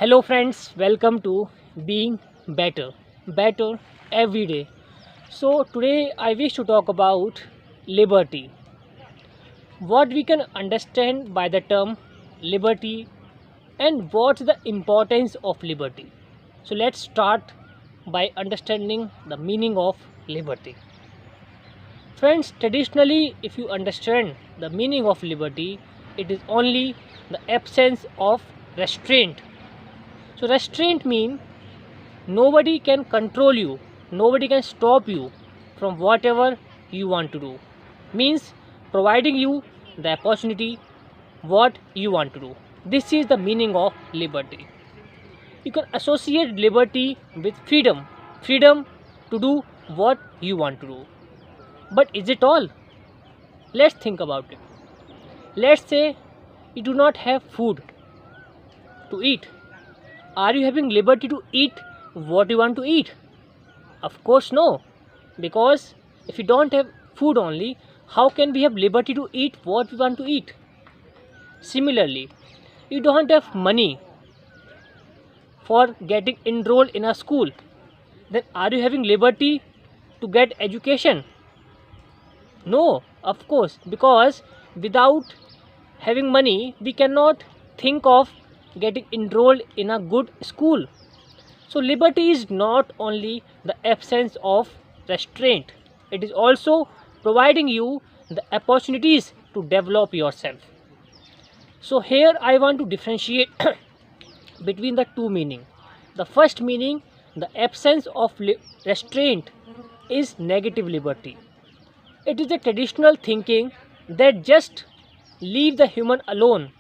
Hello, friends, welcome to Being Better, Better Every Day. So, today I wish to talk about liberty. What we can understand by the term liberty and what's the importance of liberty. So, let's start by understanding the meaning of liberty. Friends, traditionally, if you understand the meaning of liberty, it is only the absence of restraint. So, restraint means nobody can control you, nobody can stop you from whatever you want to do. Means providing you the opportunity what you want to do. This is the meaning of liberty. You can associate liberty with freedom, freedom to do what you want to do. But is it all? Let's think about it. Let's say you do not have food to eat. Are you having liberty to eat what you want to eat? Of course, no. Because if you don't have food only, how can we have liberty to eat what we want to eat? Similarly, you don't have money for getting enrolled in a school. Then are you having liberty to get education? No, of course, because without having money, we cannot think of getting enrolled in a good school. So, liberty is not only the absence of restraint, it is also providing you the opportunities to develop yourself. So, here I want to differentiate between the two meaning. The first meaning, the absence of restraint, is negative liberty. It is a traditional thinking that just leave the human alone,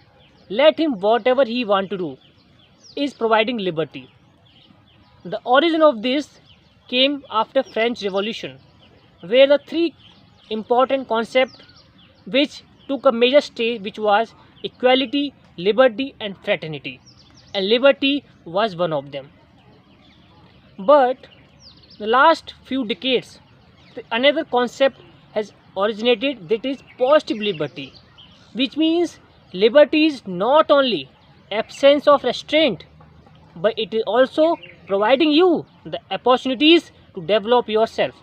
let him whatever he want to do, is providing liberty. The origin of this came after French Revolution, where the three important concepts which took a major stage, which was equality, liberty and fraternity, and liberty was one of them. But the last few decades, another concept has originated, that is positive liberty, which means liberty is not only absence of restraint, but it is also providing you the opportunities to develop yourself,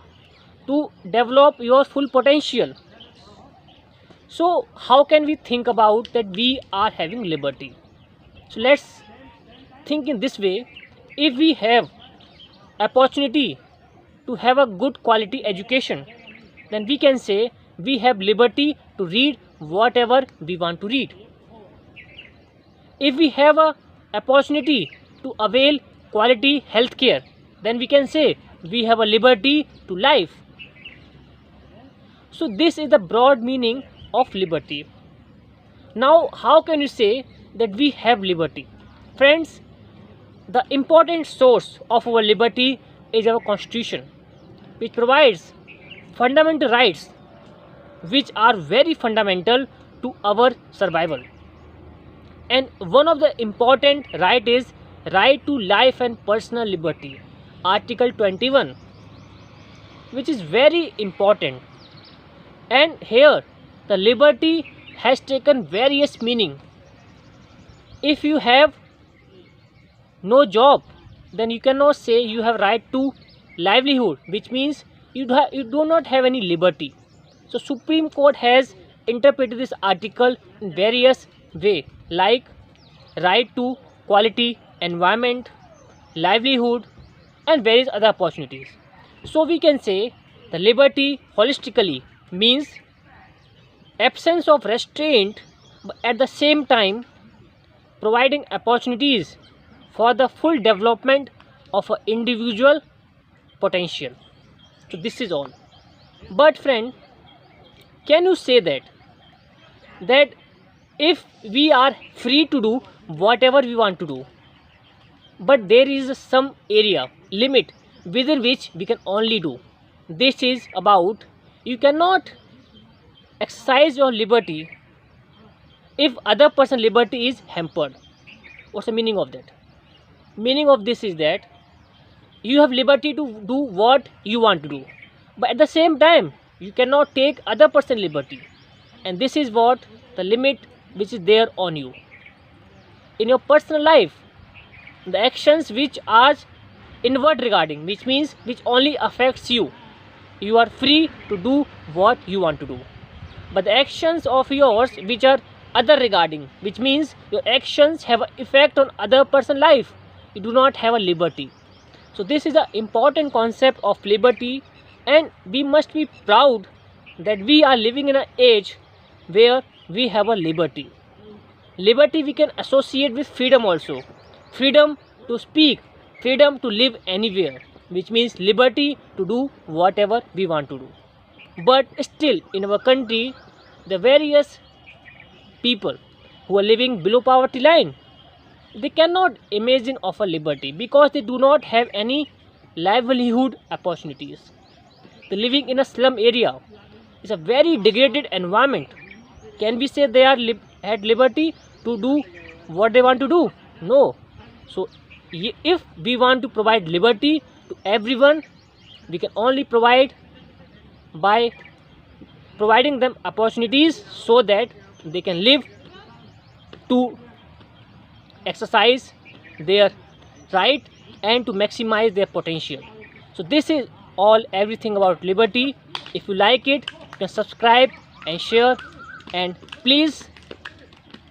to develop your full potential. So how can we think about that we are having liberty? So let's think in this way. If we have opportunity to have a good quality education, then we can say we have liberty to read whatever we want to read. If we have a opportunity to avail quality healthcare, then we can say we have a liberty to life. So this is the broad meaning of liberty. Now how can you say that we have liberty? Friends, the important source of our liberty is our constitution, which provides fundamental rights which are very fundamental to our survival. And one of the important right is right to life and personal liberty, article 21, which is very important. And here the liberty has taken various meaning. If you have no job, then you cannot say you have right to livelihood, which means you do not have any liberty. So Supreme Court has interpreted this article in various way, like right to quality environment, livelihood and various other opportunities. So we can say the liberty holistically means absence of restraint, but at the same time providing opportunities for the full development of an individual potential. So this is all. But friend, can you say that if we are free to do whatever we want to do, but there is some area limit within which we can only do? This is about you cannot exercise your liberty if other person liberty is hampered. What's the meaning of that? Meaning of this is that you have liberty to do what you want to do, but at the same time you cannot take other person liberty, and this is what the limit which is there on you. In your personal life, the actions which are inward regarding, which means which only affects you. You are free to do what you want to do. But the actions of yours which are other regarding, which means your actions have an effect on other person's life, you do not have a liberty. So this is the important concept of liberty, and we must be proud that we are living in an age where we have a liberty. Liberty we can associate with freedom also. Freedom to speak, freedom to live anywhere, which means liberty to do whatever we want to do. But still in our country, the various people who are living below poverty line, they cannot imagine of a liberty because they do not have any livelihood opportunities. They living in a slum area. It's a very degraded environment. Can we say they are at liberty to do what they want to do? No. So if we want to provide liberty to everyone, we can only provide by providing them opportunities so that they can live to exercise their right and to maximize their potential. So this is all everything about liberty. If you like it, you can subscribe and share, and please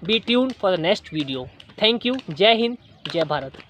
be tuned for the next video. Thank you. Jai Hind, Jai Bharat.